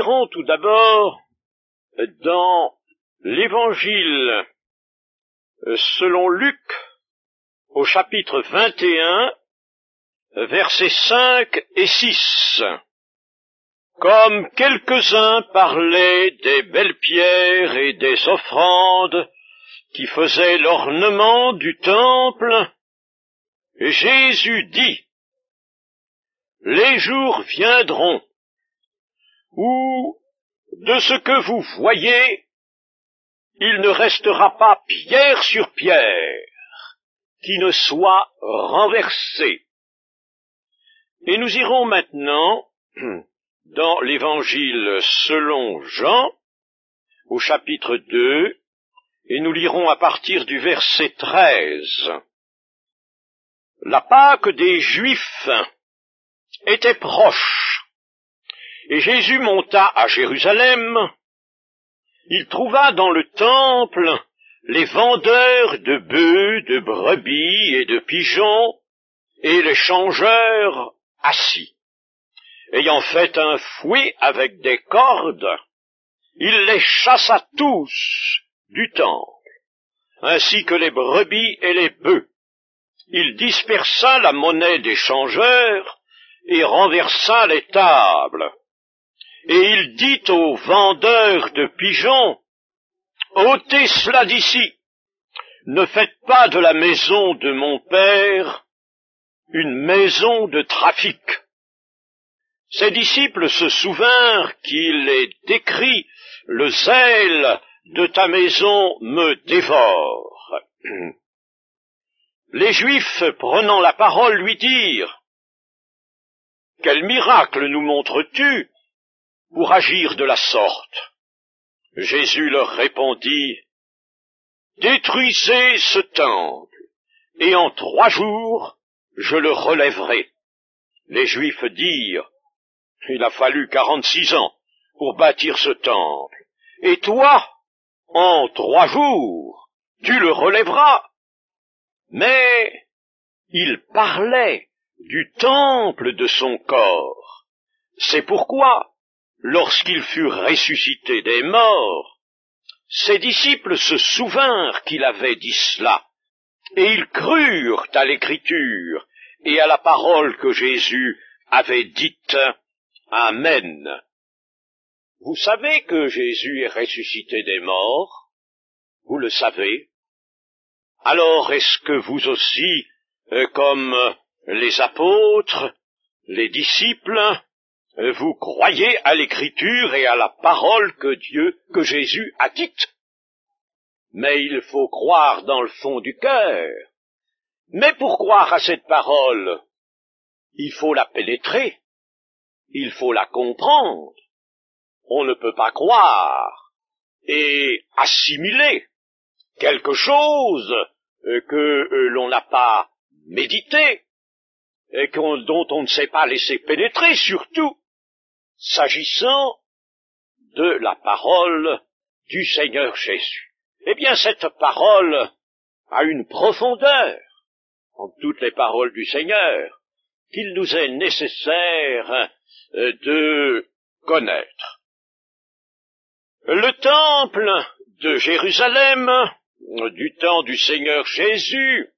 lirons tout d'abord dans l'Évangile selon Luc, au chapitre 21, versets 5 et 6. Comme quelques-uns parlaient des belles pierres et des offrandes qui faisaient l'ornement du temple, Jésus dit: les jours viendront où, de ce que vous voyez, il ne restera pas pierre sur pierre qui ne soit renversée. Et nous irons maintenant dans l'Évangile selon Jean, au chapitre 2, et nous lirons à partir du verset 13. La Pâque des Juifs était proche, et Jésus monta à Jérusalem. Il trouva dans le temple les vendeurs de bœufs, de brebis et de pigeons, et les changeurs assis. Ayant fait un fouet avec des cordes, il les chassa tous du temple, ainsi que les brebis et les bœufs. Il dispersa la monnaie des changeurs et renversa les tables. Et il dit aux vendeurs de pigeons: ôtez cela d'ici, ne faites pas de la maison de mon père une maison de trafic. Ses disciples se souvinrent qu'il est écrit: le zèle de ta maison me dévore. Les Juifs, prenant la parole, lui dirent: quel miracle nous montres-tu pour agir de la sorte? Jésus leur répondit: détruisez ce temple, et en 3 jours je le relèverai. Les Juifs dirent: il a fallu 46 ans pour bâtir ce temple, et toi, en 3 jours, tu le relèveras. Mais il parlait du temple de son corps. C'est pourquoi, lorsqu'il fut ressuscité des morts, ses disciples se souvinrent qu'il avait dit cela, et ils crurent à l'Écriture et à la parole que Jésus avait dite. Amen. Vous savez que Jésus est ressuscité des morts? Vous le savez? Alors est-ce que vous aussi, comme les apôtres, les disciples, vous croyez à l'Écriture et à la parole que Jésus a dite? Mais il faut croire dans le fond du cœur. Mais pour croire à cette parole, il faut la pénétrer, il faut la comprendre. On ne peut pas croire et assimiler quelque chose que l'on n'a pas médité et dont on ne s'est pas laissé pénétrer, surtout s'agissant de la parole du Seigneur Jésus. Eh bien, cette parole a une profondeur, en toutes les paroles du Seigneur, qu'il nous est nécessaire de connaître. Le temple de Jérusalem, du temps du Seigneur Jésus,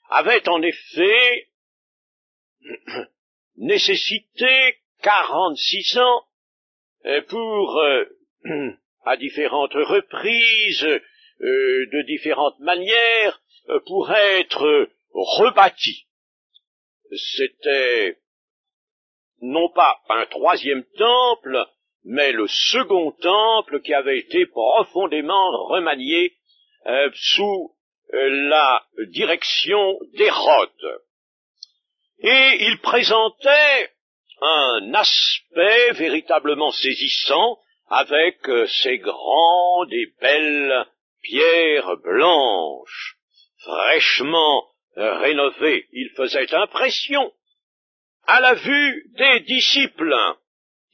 avait en effet nécessité 46 ans pour, à différentes reprises, de différentes manières, pour être rebâti. C'était non pas un 3e temple, mais le 2e temple qui avait été profondément remanié sous la direction d'Hérode. Et il présentait un aspect véritablement saisissant avec ces grandes et belles pierres blanches, fraîchement rénovées. Il faisait impression à la vue des disciples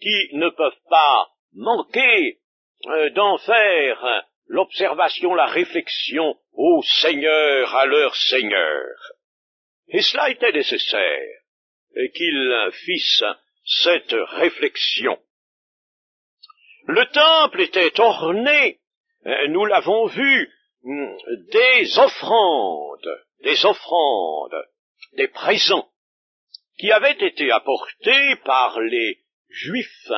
qui ne peuvent pas manquer d'en faire l'observation, la réflexion au Seigneur, à leur Seigneur. Et cela était nécessaire qu'ils fissent cette réflexion. Le temple était orné, nous l'avons vu, des offrandes, des présents, qui avaient été apportés par les Juifs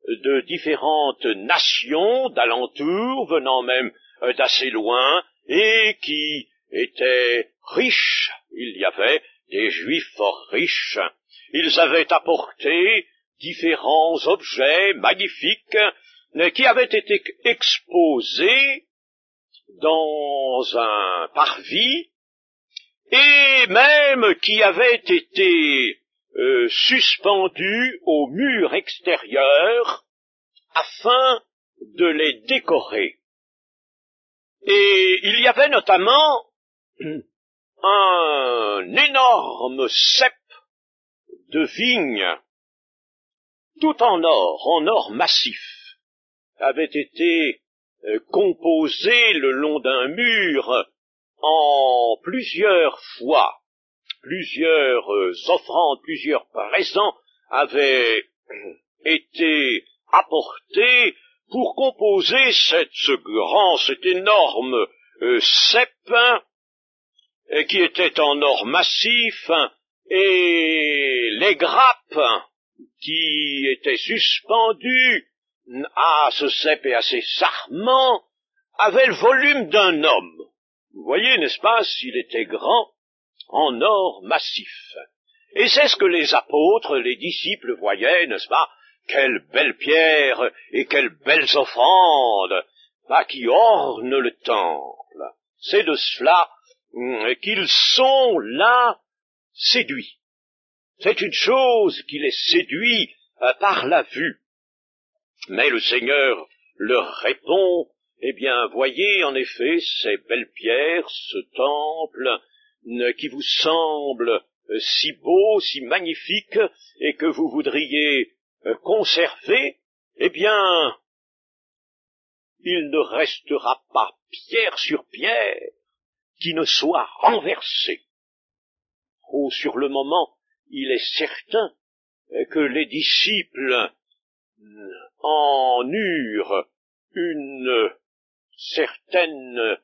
de différentes nations d'alentour, venant même d'assez loin, et qui étaient riches. Il y avait des Juifs fort riches. Ils avaient apporté différents objets magnifiques qui avaient été exposés dans un parvis et même qui avaient été suspendus au mur extérieur afin de les décorer. Et il y avait notamment un énorme cep de vigne, tout en or massif, avait été composé le long d'un mur en plusieurs fois. Plusieurs offrandes, plusieurs présents avaient été apportés pour composer cet énorme cep qui était en or massif, et les grappes qui étaient suspendues à ce cep et à ses sarments avaient le volume d'un homme. Vous voyez, n'est-ce pas, s'il était grand, en or massif. Et c'est ce que les apôtres, les disciples voyaient, n'est-ce pas? Quelles belles pierres et quelles belles offrandes qui ornent le temple. C'est de cela qu'ils sont là séduits. C'est une chose qui les séduit par la vue. Mais le Seigneur leur répond, eh bien, voyez en effet ces belles pierres, ce temple qui vous semble si beau, si magnifique, et que vous voudriez conserver, eh bien, il ne restera pas pierre sur pierre qui ne soit renversée. Oh, sur le moment, il est certain que les disciples en eurent une certaine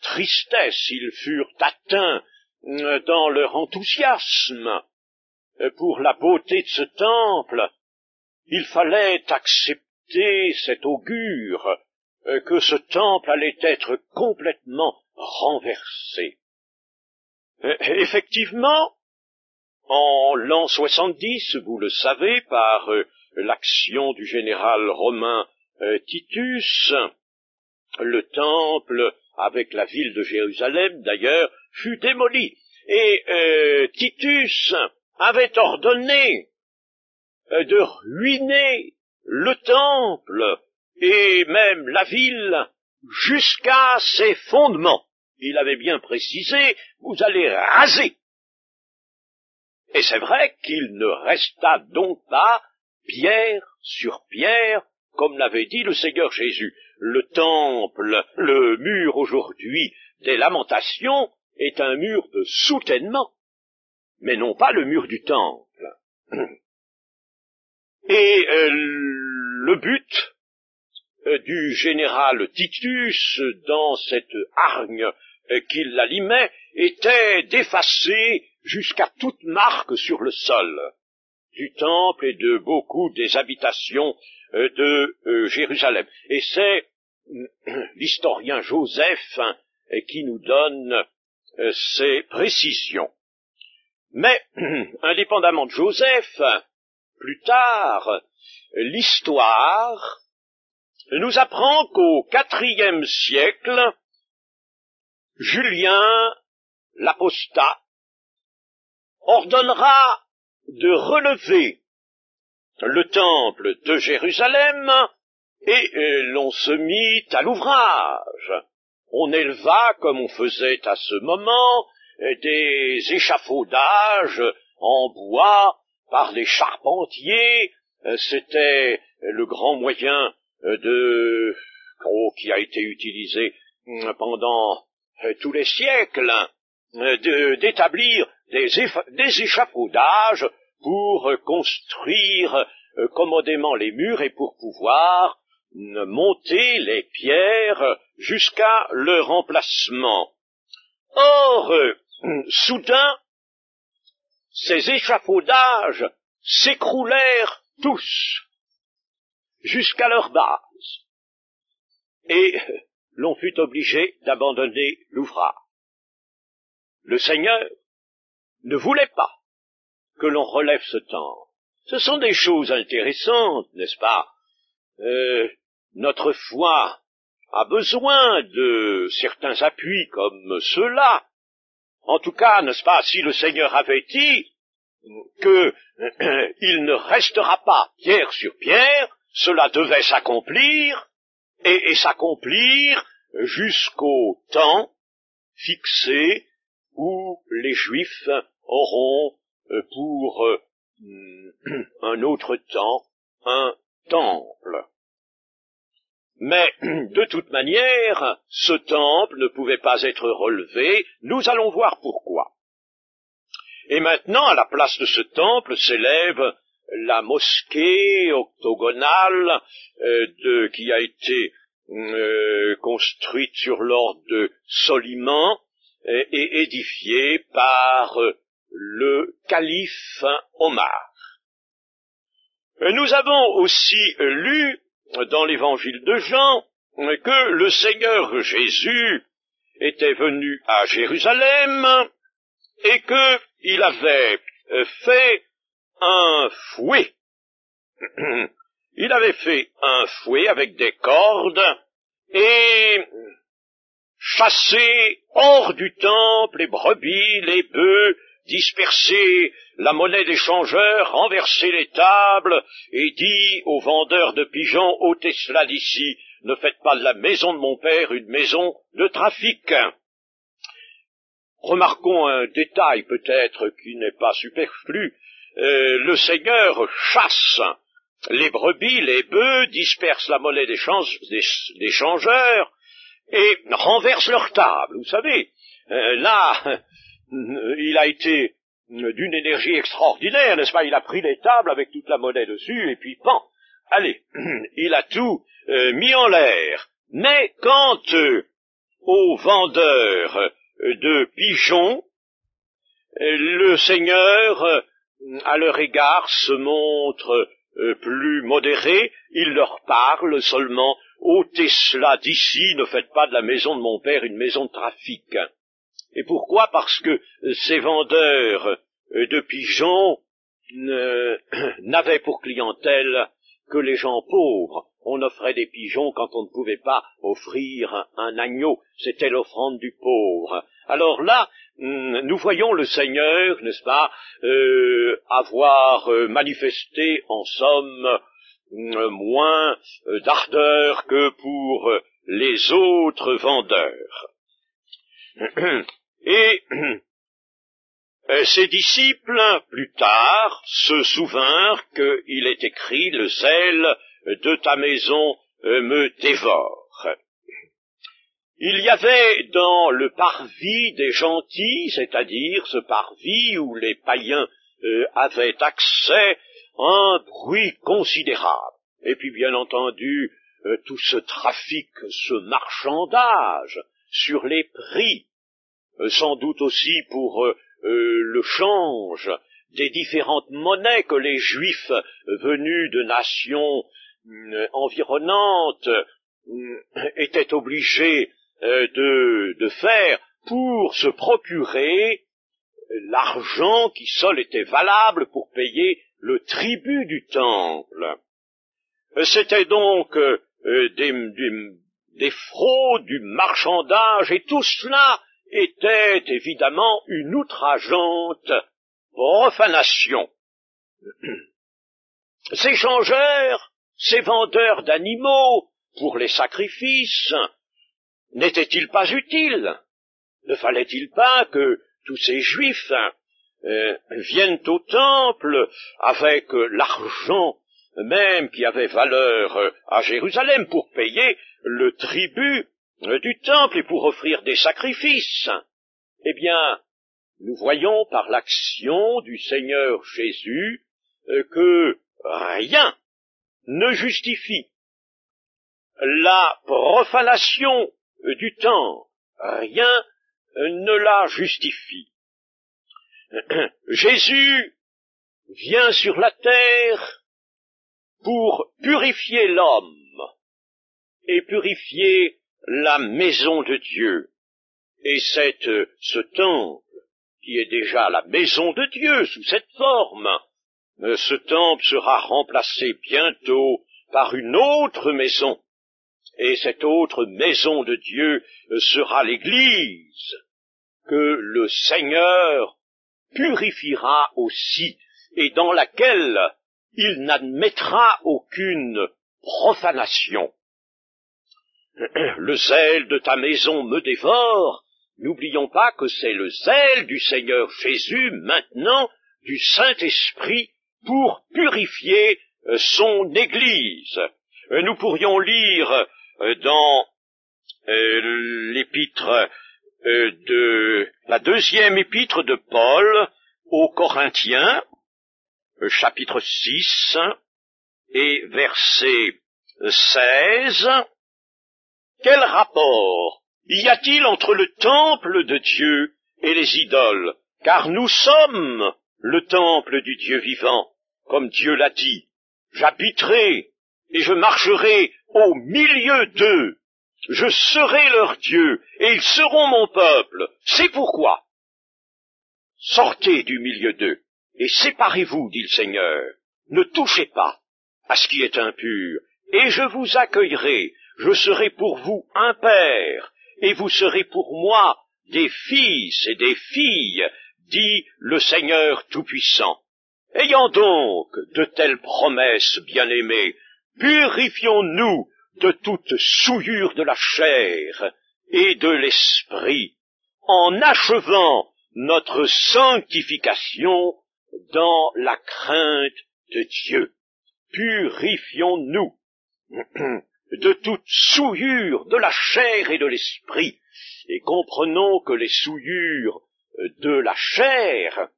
tristesse, ils furent atteints dans leur enthousiasme pour la beauté de ce temple. Il fallait accepter cet augure que ce temple allait être complètement renversé. Effectivement, en l'an 70, vous le savez, par l'action du général romain Titus, le temple, avec la ville de Jérusalem d'ailleurs, fut démoli. Et Titus avait ordonné de ruiner le temple et même la ville jusqu'à ses fondements. Il avait bien précisé, vous allez raser. Et c'est vrai qu'il ne resta donc pas pierre sur pierre, comme l'avait dit le Seigneur Jésus. Le temple, le mur aujourd'hui des Lamentations, est un mur de soutènement, mais non pas le mur du temple. Et le but du général Titus, dans cette hargne qu'il l'allumait, était d'effacer jusqu'à toute marque sur le sol du temple et de beaucoup des habitations de Jérusalem. Et c'est l'historien Joseph qui nous donne ces précisions. Mais, indépendamment de Joseph, plus tard, l'histoire nous apprend qu'au IVe siècle, Julien, l'apostat, ordonnera de relever le temple de Jérusalem et l'on se mit à l'ouvrage. On éleva, comme on faisait à ce moment, des échafaudages en bois par les charpentiers. C'était le grand moyen qui a été utilisé pendant tous les siècles, d'établir des échafaudages pour construire commodément les murs et pour pouvoir monter les pierres jusqu'à leur emplacement. Or, soudain, ces échafaudages s'écroulèrent tous jusqu'à leur base, et l'on fut obligé d'abandonner l'ouvrage. Le Seigneur ne voulait pas que l'on relève ce temple. Ce sont des choses intéressantes, n'est-ce pas? Notre foi a besoin de certains appuis comme ceux-là. En tout cas, n'est-ce pas, si le Seigneur avait dit que il ne restera pas pierre sur pierre, cela devait s'accomplir, et s'accomplir jusqu'au temps fixé où les Juifs auront pour un autre temps un temple. Mais, de toute manière, ce temple ne pouvait pas être relevé, nous allons voir pourquoi. Et maintenant, à la place de ce temple s'élève la mosquée octogonale qui a été construite sur l'ordre de Soliman et édifiée par le calife Omar. Nous avons aussi lu dans l'évangile de Jean que le Seigneur Jésus était venu à Jérusalem et qu'il avait fait un fouet. Il avait fait un fouet avec des cordes et chassé hors du temple les brebis, les bœufs, disperser la monnaie des changeurs, renverser les tables, et dit aux vendeurs de pigeons, ôtez cela d'ici, ne faites pas de la maison de mon père une maison de trafic. Remarquons un détail peut-être qui n'est pas superflu, le Seigneur chasse les brebis, les bœufs, disperse la monnaie des changeurs, et renverse leur table, vous savez. Là, il a été d'une énergie extraordinaire, n'est-ce pas? Il a pris les tables avec toute la monnaie dessus, et puis, pan, allez, il a tout mis en l'air. Mais quant aux vendeurs de pigeons, le Seigneur, à leur égard, se montre plus modéré, il leur parle seulement, ôtez cela d'ici, ne faites pas de la maison de mon père une maison de trafic. Et pourquoi? Parce que ces vendeurs de pigeons n'avaient pour clientèle que les gens pauvres. On offrait des pigeons quand on ne pouvait pas offrir un agneau, c'était l'offrande du pauvre. Alors là, nous voyons le Seigneur, n'est-ce pas, avoir manifesté en somme moins d'ardeur que pour les autres vendeurs. Et ses disciples, plus tard, se souvinrent qu'il est écrit « Le zèle de ta maison me dévore ». Il y avait dans le parvis des gentils, c'est-à-dire ce parvis où les païens avaient accès, un bruit considérable. Et puis bien entendu, tout ce trafic, ce marchandage sur les prix, sans doute aussi pour le change des différentes monnaies que les Juifs venus de nations environnantes étaient obligés de faire pour se procurer l'argent qui seul était valable pour payer le tribut du temple. C'était donc des fraudes, du marchandage, et tout cela était évidemment une outrageante profanation. Ces changeurs, ces vendeurs d'animaux pour les sacrifices, n'étaient-ils pas utiles? Ne fallait-il pas que tous ces Juifs viennent au temple avec l'argent même qui avait valeur à Jérusalem pour payer le tribut du temple et pour offrir des sacrifices? Eh bien, nous voyons par l'action du Seigneur Jésus que rien ne justifie la profanation du temple, rien ne la justifie. Jésus vient sur la terre pour purifier l'homme et purifier la maison de Dieu. Et ce temple, qui est déjà la maison de Dieu sous cette forme, ce temple sera remplacé bientôt par une autre maison. Et cette autre maison de Dieu sera l'Église, que le Seigneur purifiera aussi, et dans laquelle il n'admettra aucune profanation. Le zèle de ta maison me dévore. N'oublions pas que c'est le zèle du Seigneur Jésus, maintenant, du Saint-Esprit, pour purifier son Église. Nous pourrions lire dans l'épître la deuxième épître de Paul aux Corinthiens, chapitre 6 et verset 16, quel rapport y a-t-il entre le temple de Dieu et les idoles? Car nous sommes le temple du Dieu vivant, comme Dieu l'a dit. J'habiterai et je marcherai au milieu d'eux. Je serai leur Dieu et ils seront mon peuple. C'est pourquoi. Sortez du milieu d'eux et séparez-vous, dit le Seigneur. Ne touchez pas à ce qui est impur et je vous accueillerai. Je serai pour vous un père, et vous serez pour moi des fils et des filles, dit le Seigneur Tout-Puissant. Ayant donc de telles promesses, bien-aimés, purifions-nous de toute souillure de la chair et de l'esprit, en achevant notre sanctification dans la crainte de Dieu. Purifions-nous de toute souillure de la chair et de l'esprit, et comprenons que les souillures de la chair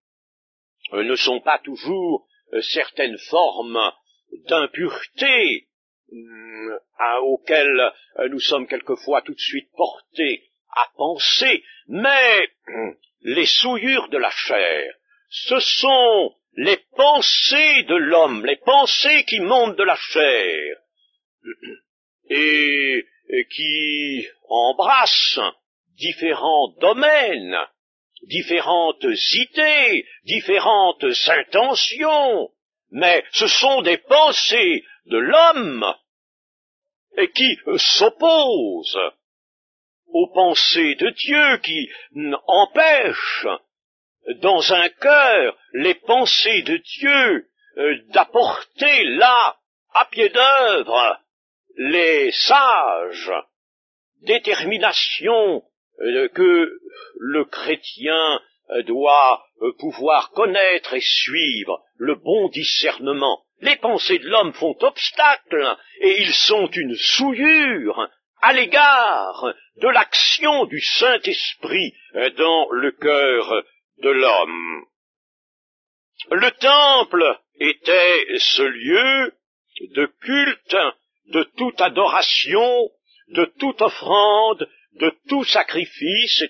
ne sont pas toujours certaines formes d'impureté auxquelles nous sommes quelquefois tout de suite portés à penser, mais les souillures de la chair, ce sont les pensées de l'homme, les pensées qui montent de la chair, et qui embrassent différents domaines, différentes idées, différentes intentions, mais ce sont des pensées de l'homme qui s'opposent aux pensées de Dieu, qui empêchent dans un cœur les pensées de Dieu d'apporter là, à pied d'œuvre, les sages déterminations que le chrétien doit pouvoir connaître et suivre, le bon discernement. Les pensées de l'homme font obstacle et ils sont une souillure à l'égard de l'action du Saint-Esprit dans le cœur de l'homme. Le temple était ce lieu de culte, de toute adoration, de toute offrande, de tout sacrifice.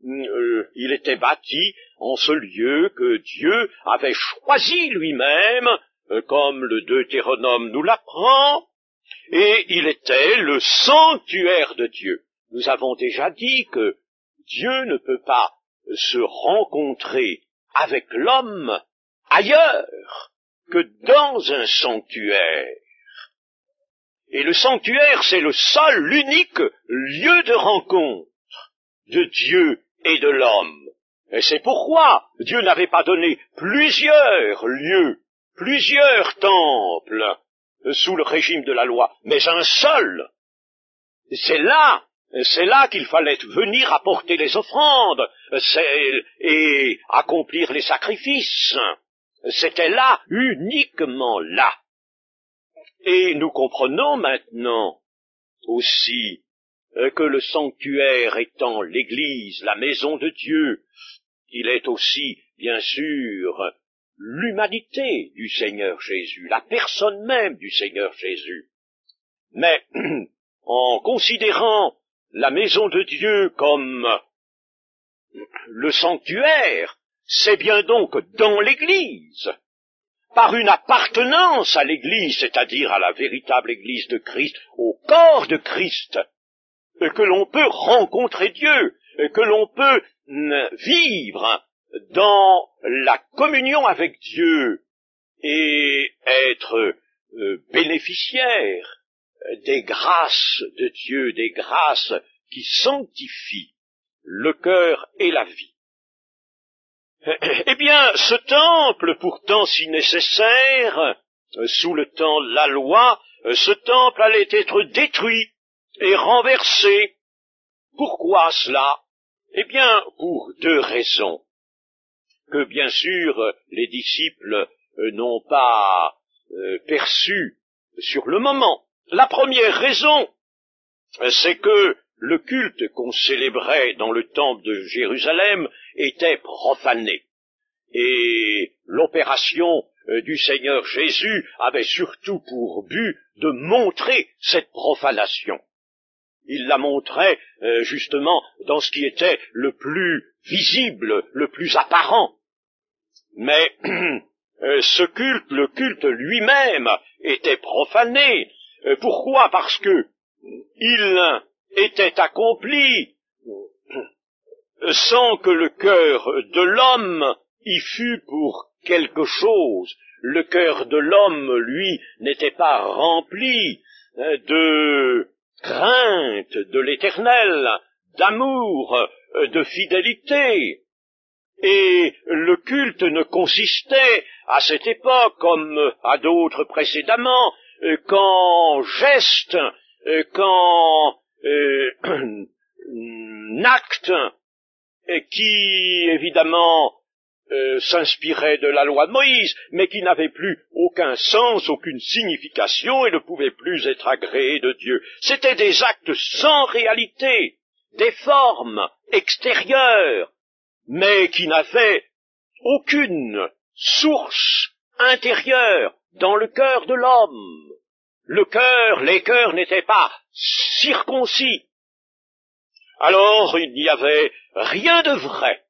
Il était bâti en ce lieu que Dieu avait choisi lui-même, comme le Deutéronome nous l'apprend, et il était le sanctuaire de Dieu. Nous avons déjà dit que Dieu ne peut pas se rencontrer avec l'homme ailleurs que dans un sanctuaire. Et le sanctuaire, c'est le seul, l'unique lieu de rencontre de Dieu et de l'homme. Et c'est pourquoi Dieu n'avait pas donné plusieurs lieux, plusieurs temples sous le régime de la loi, mais un seul. C'est là qu'il fallait venir apporter les offrandes et accomplir les sacrifices. C'était là, uniquement là. Et nous comprenons maintenant aussi que le sanctuaire étant l'Église, la maison de Dieu, il est aussi, bien sûr, l'humanité du Seigneur Jésus, la personne même du Seigneur Jésus. Mais en considérant la maison de Dieu comme le sanctuaire, c'est bien donc dans l'Église, par une appartenance à l'Église, c'est-à-dire à la véritable Église de Christ, au corps de Christ, que l'on peut rencontrer Dieu, que l'on peut vivre dans la communion avec Dieu et être bénéficiaire des grâces de Dieu, des grâces qui sanctifient le cœur et la vie. Eh bien, ce temple, pourtant si nécessaire, sous le temps de la loi, ce temple allait être détruit et renversé. Pourquoi cela? Eh bien, pour deux raisons, que bien sûr les disciples n'ont pas perçues sur le moment. La première raison, c'est que le culte qu'on célébrait dans le temple de Jérusalem était profané. Et l'opération du Seigneur Jésus avait surtout pour but de montrer cette profanation. Il la montrait justement dans ce qui était le plus visible, le plus apparent. Mais ce culte, le culte lui-même, était profané. Pourquoi? Parce que il était accompli sans que le cœur de l'homme y fût pour quelque chose. Le cœur de l'homme, lui, n'était pas rempli de crainte de l'Éternel, d'amour, de fidélité. Et le culte ne consistait, à cette époque, comme à d'autres précédemment, qu'en gestes, qu'en actes qui, évidemment, s'inspiraient de la loi de Moïse, mais qui n'avaient plus aucun sens, aucune signification et ne pouvaient plus être agréés de Dieu. C'étaient des actes sans réalité, des formes extérieures, mais qui n'avaient aucune source intérieure dans le cœur de l'homme. Les cœurs n'étaient pas circoncis. Alors il n'y avait rien de vrai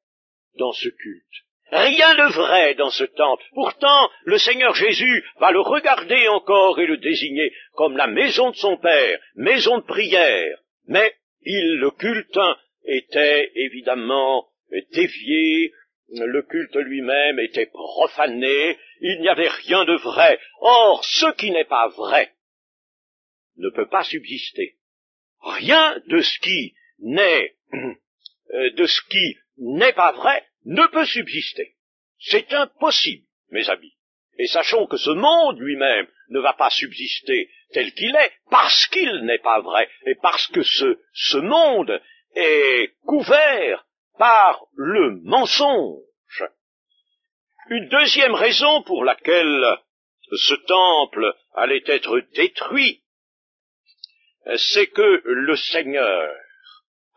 dans ce culte, rien de vrai dans ce temple. Pourtant, le Seigneur Jésus va le regarder encore et le désigner comme la maison de son Père, maison de prière. Mais le culte était évidemment dévié, le culte lui-même était profané, il n'y avait rien de vrai. Or, ce qui n'est pas vrai ne peut pas subsister. Rien de ce qui n'est pas vrai ne peut subsister. C'est impossible, mes amis. Et sachons que ce monde lui-même ne va pas subsister tel qu'il est parce qu'il n'est pas vrai et parce que ce monde est couvert par le mensonge. Une deuxième raison pour laquelle ce temple allait être détruit, c'est que le Seigneur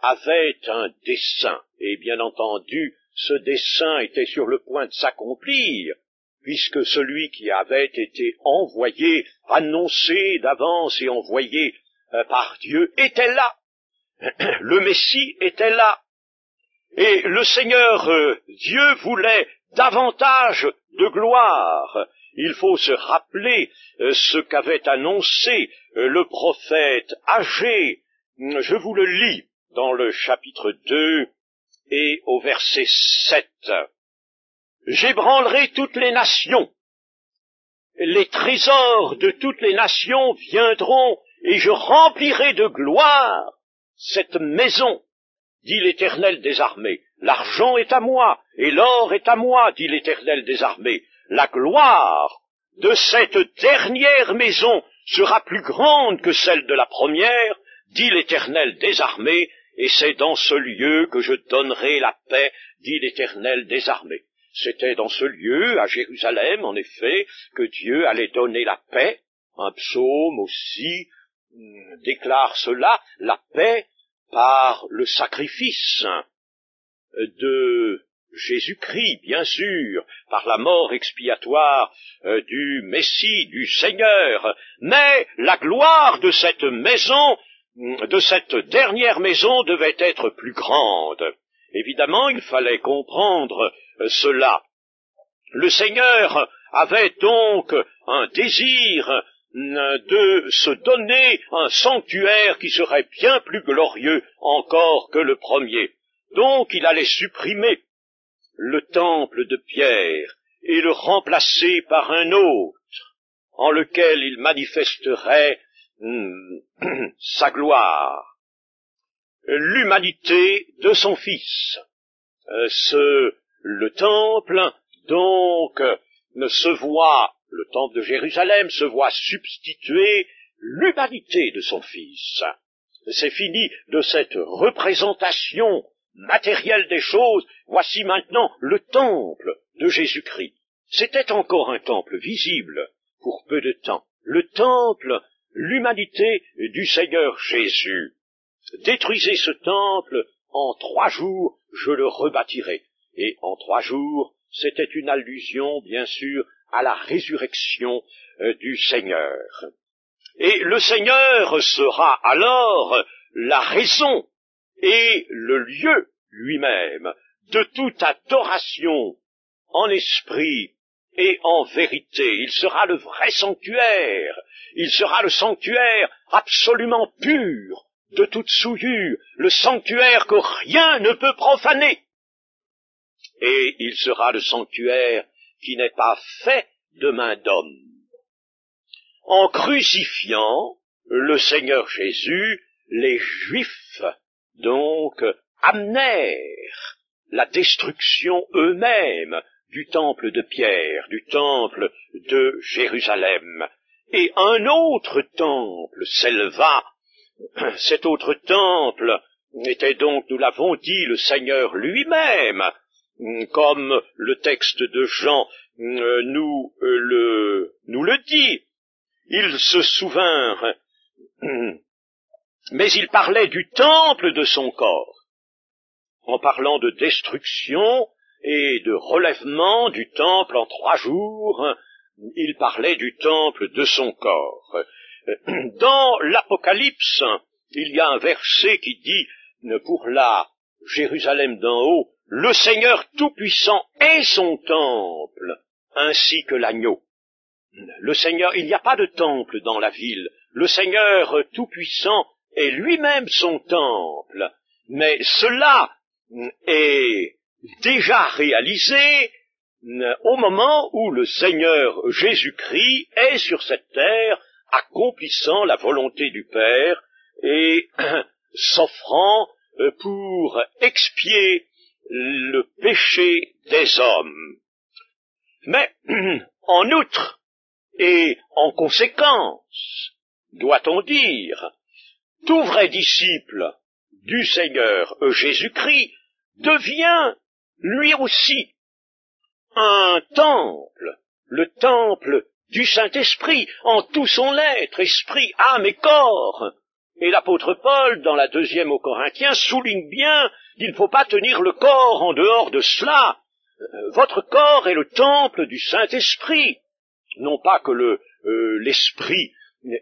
avait un dessein, et bien entendu, ce dessein était sur le point de s'accomplir, puisque celui qui avait été envoyé, annoncé d'avance et envoyé par Dieu, était là. Le Messie était là. Et le Seigneur Dieu voulait davantage de gloire. Il faut se rappeler ce qu'avait annoncé le prophète Agé. Je vous le lis dans le chapitre 2 et au verset 7. « J'ébranlerai toutes les nations. Les trésors de toutes les nations viendront et je remplirai de gloire cette maison, dit l'Éternel des armées. L'argent est à moi et l'or est à moi, dit l'Éternel des armées. La gloire de cette dernière maison sera plus grande que celle de la première, dit l'Éternel des armées, et c'est dans ce lieu que je donnerai la paix, dit l'Éternel des armées. » C'était dans ce lieu, à Jérusalem, en effet, que Dieu allait donner la paix. Un psaume aussi déclare cela, la paix par le sacrifice de Jésus-Christ, bien sûr, par la mort expiatoire du Messie, du Seigneur, mais la gloire de cette maison, de cette dernière maison, devait être plus grande. Évidemment, il fallait comprendre cela. Le Seigneur avait donc un désir de se donner un sanctuaire qui serait bien plus glorieux encore que le premier. Donc il allait supprimer le temple de pierre et le remplacer par un autre, en lequel il manifesterait sa gloire, l'humanité de son Fils. Le temple, donc, le temple de Jérusalem se voit substituer l'humanité de son Fils. C'est fini de cette représentation matérielle des choses. Voici maintenant le temple de Jésus-Christ. C'était encore un temple visible pour peu de temps. Le temple, l'humanité du Seigneur Jésus. Détruisez ce temple, en 3 jours je le rebâtirai. Et en 3 jours, c'était une allusion, bien sûr, à la résurrection du Seigneur. Et le Seigneur sera alors la raison et le lieu lui-même de toute adoration en esprit et en vérité. Il sera le vrai sanctuaire, il sera le sanctuaire absolument pur de toute souillure, le sanctuaire que rien ne peut profaner. Et il sera le sanctuaire qui n'est pas fait de main d'homme. En crucifiant le Seigneur Jésus, les Juifs, donc, amenèrent la destruction eux-mêmes du temple de Pierre, du temple de Jérusalem. Et un autre temple s'éleva. Cet autre temple était donc, nous l'avons dit, le Seigneur lui-même, comme le texte de Jean nous le dit. Ils se souvinrent, mais il parlait du temple de son corps, en parlant de destruction et de relèvement du temple en 3 jours, il parlait du temple de son corps. Dans l'Apocalypse, il y a un verset qui dit, pour la Jérusalem d'en haut, le Seigneur Tout-Puissant est son temple, ainsi que l'agneau. Le Seigneur, il n'y a pas de temple dans la ville. Le Seigneur Tout-Puissant est lui-même son temple. Mais cela est déjà réalisé au moment où le Seigneur Jésus-Christ est sur cette terre, accomplissant la volonté du Père et s'offrant pour expier le péché des hommes. Mais, en outre, et en conséquence, doit-on dire, tout vrai disciple du Seigneur Jésus-Christ devient, lui aussi, un temple, le temple du Saint-Esprit, en tout son être, esprit, âme et corps. Et l'apôtre Paul, dans la 2e aux Corinthiens, souligne bien qu'il ne faut pas tenir le corps en dehors de cela. Votre corps est le temple du Saint-Esprit. Non pas que l'esprit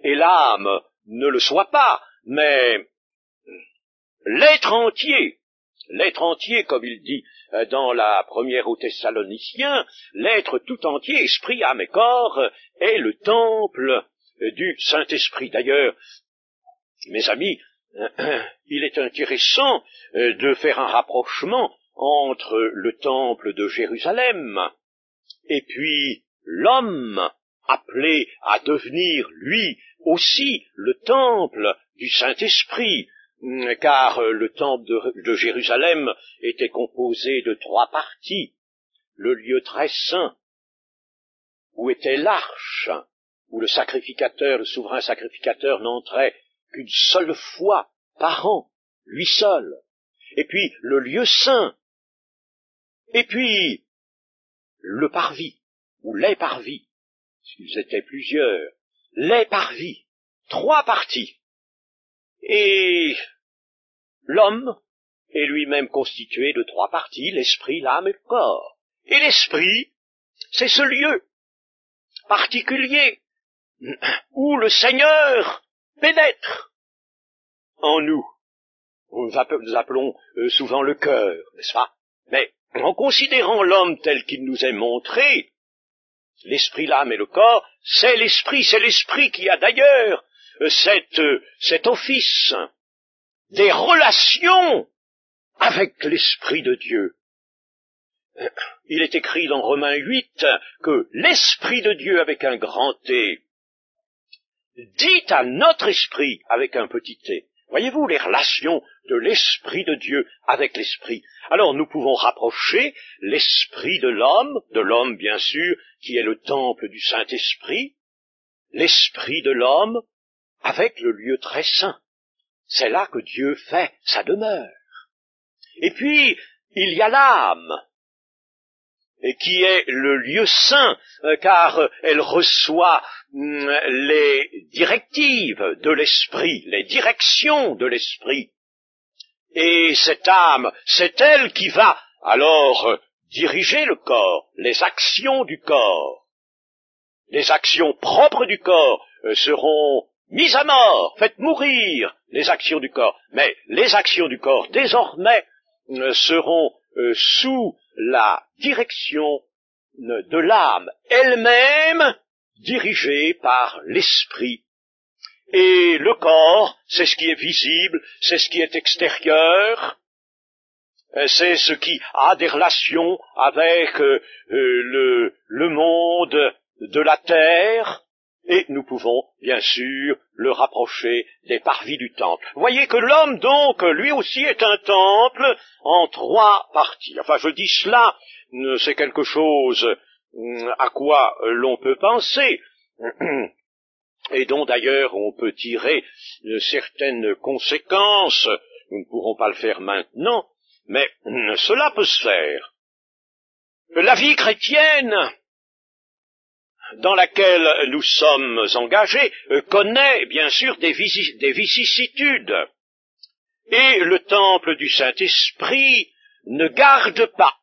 et l'âme ne le soient pas, mais l'être entier, comme il dit dans la 1er aux Thessaloniciens, l'être tout entier, esprit, âme et corps, est le temple du Saint-Esprit. D'ailleurs, mes amis, il est intéressant de faire un rapprochement entre le temple de Jérusalem et puis l'homme appelé à devenir lui aussi le temple du Saint-Esprit, car le temple de Jérusalem était composé de 3 parties. Le lieu très saint, où était l'arche, où le souverain sacrificateur n'entrait qu'une seule fois par an, lui seul. Et puis le lieu saint, et puis le parvis, ou les parvis, s'ils étaient plusieurs, les parvis, 3 parties. Et l'homme est lui-même constitué de 3 parties, l'esprit, l'âme et le corps. Et l'esprit, c'est ce lieu particulier où le Seigneur pénètre en nous. Nous appelons souvent le cœur, n'est-ce pas? Mais en considérant l'homme tel qu'il nous est montré, l'esprit, l'âme et le corps, c'est l'esprit qui a d'ailleurs cet office des relations avec l'Esprit de Dieu. Il est écrit dans Romains 8 que l'Esprit de Dieu avec un grand T dit à notre esprit avec un petit t. Voyez-vous les relations de l'Esprit de Dieu avec l'Esprit. Alors nous pouvons rapprocher l'Esprit de l'homme bien sûr, qui est le temple du Saint-Esprit, l'Esprit de l'homme avec le lieu très saint. C'est là que Dieu fait sa demeure. Et puis, il y a l'âme, qui est le lieu saint, car elle reçoit les directives de l'esprit, les directions de l'esprit. Et cette âme, c'est elle qui va alors diriger le corps, les actions du corps. Les actions propres du corps seront mises à mort, faites mourir les actions du corps. Mais les actions du corps, désormais, seront sous la direction de l'âme elle-même, dirigée par l'esprit. Et le corps, c'est ce qui est visible, c'est ce qui est extérieur, c'est ce qui a des relations avec le monde de la terre, et nous pouvons, bien sûr, le rapprocher des parvis du temple. Voyez que l'homme, donc, lui aussi est un temple en 3 parties. Enfin, je dis cela, c'est quelque chose à quoi l'on peut penser, et dont d'ailleurs on peut tirer certaines conséquences. Nous ne pourrons pas le faire maintenant, mais cela peut se faire. La vie chrétienne dans laquelle nous sommes engagés connaît bien sûr des vicissitudes. Et le temple du Saint-Esprit ne garde pas,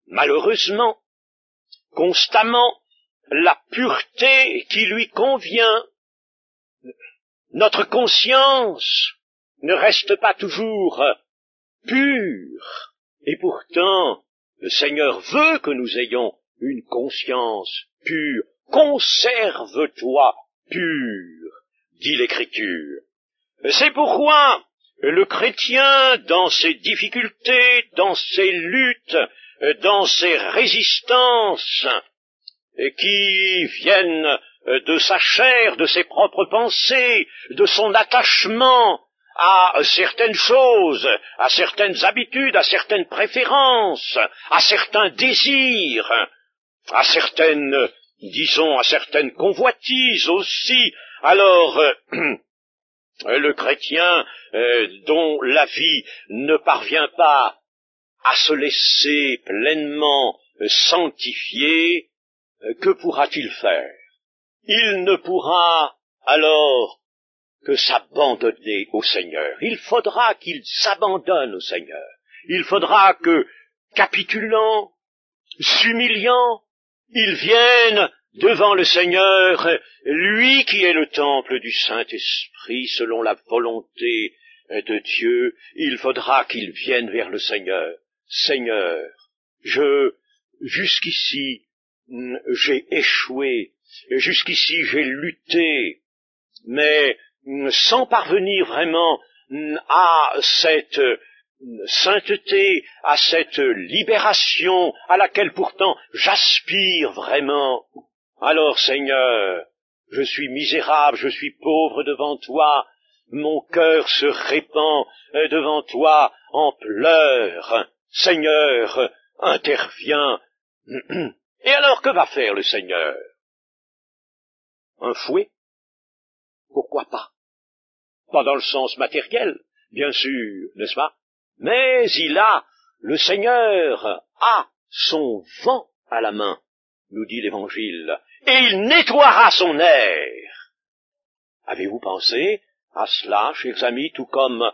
malheureusement, constamment, la pureté qui lui convient. Notre conscience ne reste pas toujours pure. Et pourtant, le Seigneur veut que nous ayons une conscience pure. Conserve-toi pur, dit l'Écriture. C'est pourquoi le chrétien, dans ses difficultés, dans ses luttes, dans ses résistances, qui viennent de sa chair, de ses propres pensées, de son attachement à certaines choses, à certaines habitudes, à certaines préférences, à certains désirs, à certaines, disons, à certaines convoitises aussi. Alors, le chrétien dont la vie ne parvient pas à se laisser pleinement sanctifier, que pourra-t-il faire? Il ne pourra alors que s'abandonner au Seigneur. Il faudra qu'il s'abandonne au Seigneur. Il faudra que, capitulant, s'humiliant, il vienne devant le Seigneur, lui qui est le temple du Saint-Esprit, selon la volonté de Dieu. Il faudra qu'il vienne vers le Seigneur. Seigneur, jusqu'ici, j'ai échoué, jusqu'ici j'ai lutté, mais sans parvenir vraiment à cette sainteté, à cette libération à laquelle pourtant j'aspire vraiment. Alors Seigneur, je suis misérable, je suis pauvre devant toi, mon cœur se répand devant toi en pleurs. Seigneur, interviens. Et alors que va faire le Seigneur? Un fouet? Pourquoi pas? Pas dans le sens matériel, bien sûr, n'est-ce pas? Mais le Seigneur a son vent à la main, nous dit l'Évangile, et il nettoiera son air. Avez-vous pensé à cela, chers amis, tout comme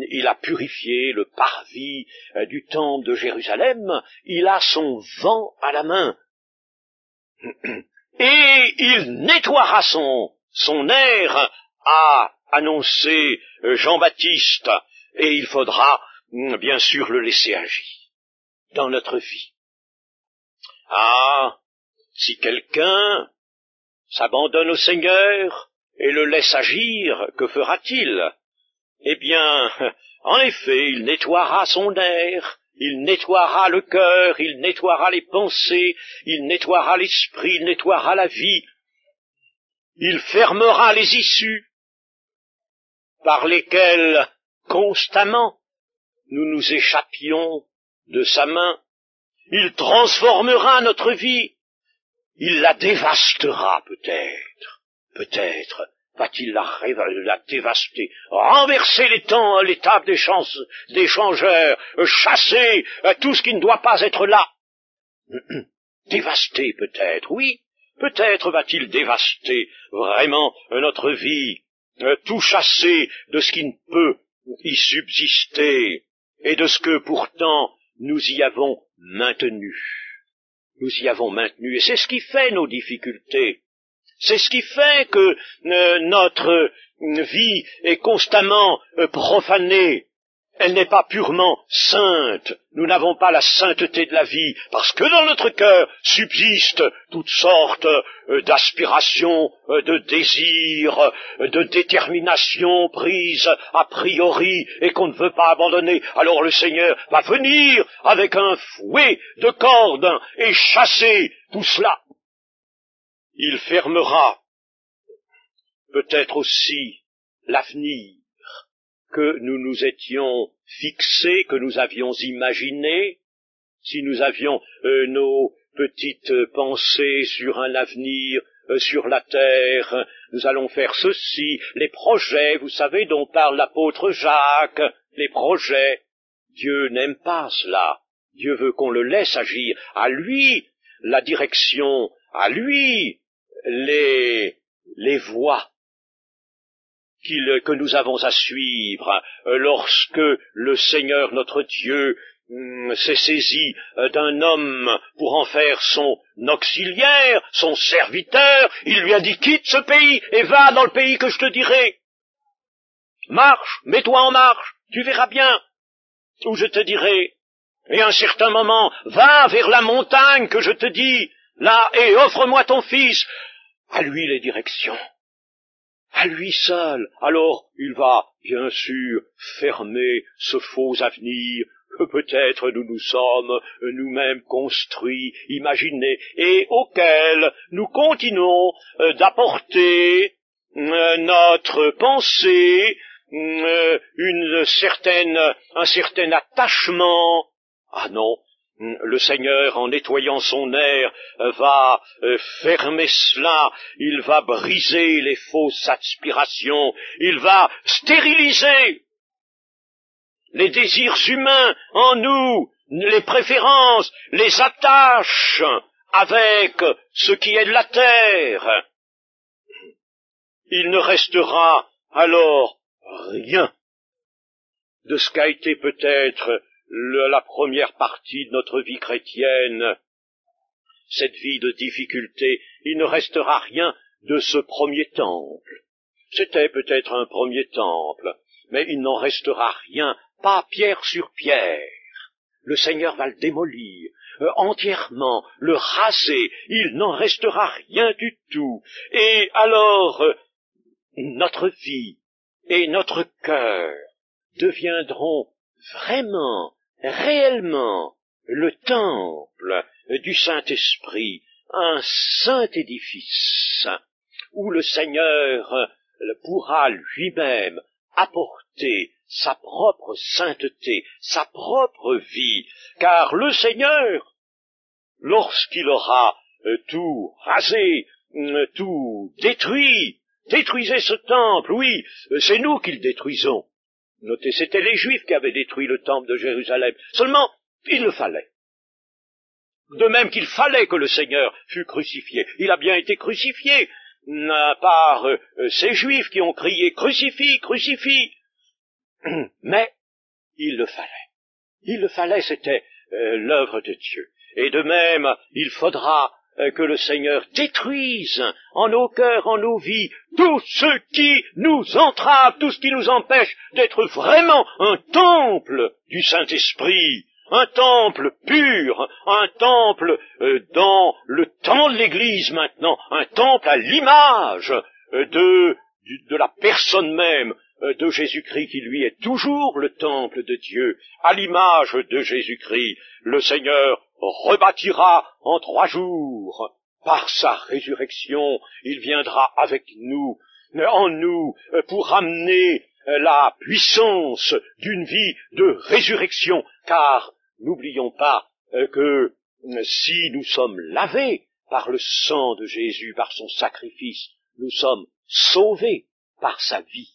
il a purifié le parvis du temple de Jérusalem, il a son vent à la main. Et il nettoiera son air à annoncer Jean-Baptiste, et il faudra bien sûr le laisser agir dans notre vie. Ah, si quelqu'un s'abandonne au Seigneur et le laisse agir, que fera-t-il? Eh bien, en effet, il nettoiera son air, il nettoiera le cœur, il nettoiera les pensées, il nettoiera l'esprit, il nettoiera la vie, il fermera les issues par lesquelles constamment nous nous échappions de sa main, il transformera notre vie, il la dévastera peut-être va-t-il la dévaster, renverser les tables des changeurs, chasser tout ce qui ne doit pas être là. Dévaster peut-être, oui, peut-être va-t-il dévaster vraiment notre vie, tout chasser de ce qui ne peut y subsister, et de ce que pourtant nous y avons maintenu. Nous y avons maintenu, et c'est ce qui fait nos difficultés. C'est ce qui fait que notre vie est constamment profanée. Elle n'est pas purement sainte. Nous n'avons pas la sainteté de la vie, parce que dans notre cœur subsistent toutes sortes d'aspirations, de désirs, de déterminations prises a priori et qu'on ne veut pas abandonner. Alors le Seigneur va venir avec un fouet de cordes et chasser tout cela. Il fermera peut-être aussi l'avenir que nous nous étions fixés, que nous avions imaginé, si nous avions nos petites pensées sur un avenir sur la terre, nous allons faire ceci, les projets, vous savez, dont parle l'apôtre Jacques, les projets. Dieu n'aime pas cela. Dieu veut qu'on le laisse agir. À lui, la direction, à lui, les voies que nous avons à suivre lorsque le Seigneur notre Dieu s'est saisi d'un homme pour en faire son auxiliaire, son serviteur. Il lui a dit: quitte ce pays et va dans le pays que je te dirai. Marche, mets-toi en marche, tu verras bien où je te dirai. Et à un certain moment, va vers la montagne que je te dis, là, et offre-moi ton fils. À lui les directions. À lui seul. Alors, il va, bien sûr, fermer ce faux avenir que peut-être nous nous sommes nous-mêmes construits, imaginés, et auquel nous continuons d'apporter notre pensée, un certain attachement. Ah non, le Seigneur, en nettoyant son air, va fermer cela, il va briser les fausses aspirations, il va stériliser les désirs humains en nous, les préférences, les attaches avec ce qui est de la terre. Il ne restera alors rien de ce qu'a été peut-être la première partie de notre vie chrétienne, cette vie de difficulté. Il ne restera rien de ce premier temple. C'était peut-être un premier temple, mais il n'en restera rien, pas pierre sur pierre. Le Seigneur va le démolir entièrement, le raser, il n'en restera rien du tout. Et alors, notre vie et notre cœur deviendront vraiment, réellement, le temple du Saint-Esprit, un saint édifice, où le Seigneur pourra lui-même apporter sa propre sainteté, sa propre vie, car le Seigneur, lorsqu'il aura tout rasé, tout détruit, détruisez ce temple, oui, c'est nous qui le détruisons. Notez, c'était les Juifs qui avaient détruit le temple de Jérusalem. Seulement, il le fallait. De même qu'il fallait que le Seigneur fût crucifié. Il a bien été crucifié par ces Juifs qui ont crié « Crucifie, crucifie !» Mais il le fallait. Il le fallait, c'était l'œuvre de Dieu. Et de même, il faudra que le Seigneur détruise en nos cœurs, en nos vies, tout ce qui nous entrave, tout ce qui nous empêche d'être vraiment un temple du Saint-Esprit, un temple pur, un temple dans le temps de l'Église maintenant, un temple à l'image de la personne même de Jésus-Christ qui lui est toujours le temple de Dieu. À l'image de Jésus-Christ, le Seigneur rebâtira en 3 jours. Par sa résurrection, il viendra avec nous, en nous, pour amener la puissance d'une vie de résurrection, car n'oublions pas que si nous sommes lavés par le sang de Jésus, par son sacrifice, nous sommes sauvés par sa vie,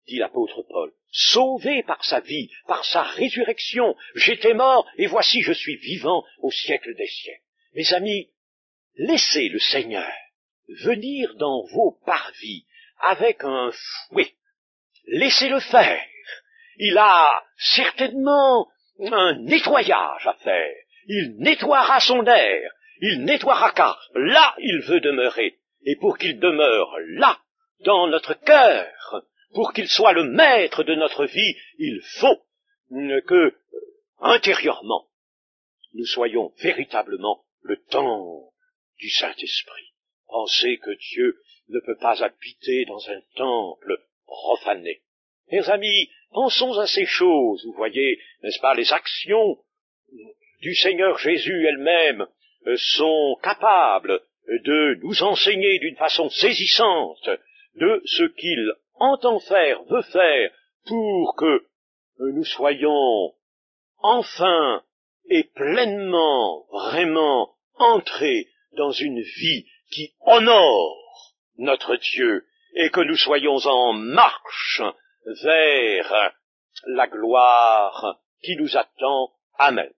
dit l'apôtre Paul. Sauvés par sa vie, par sa résurrection. J'étais mort et voici je suis vivant au siècle des siècles. Mes amis, laissez le Seigneur venir dans vos parvis avec un fouet. Laissez-le faire. Il a certainement un nettoyage à faire. Il nettoiera son air. Il nettoiera car là il veut demeurer. Et pour qu'il demeure là, dans notre cœur, pour qu'il soit le maître de notre vie, il faut que, intérieurement, nous soyons véritablement le temple du Saint-Esprit. Pensez que Dieu ne peut pas habiter dans un temple profané. Mes amis, pensons à ces choses, vous voyez, n'est-ce pas, les actions du Seigneur Jésus elles-mêmes sont capables de nous enseigner d'une façon saisissante de ce qu'il entend faire, veut faire, pour que nous soyons enfin et pleinement, vraiment entrés dans une vie qui honore notre Dieu et que nous soyons en marche vers la gloire qui nous attend. Amen.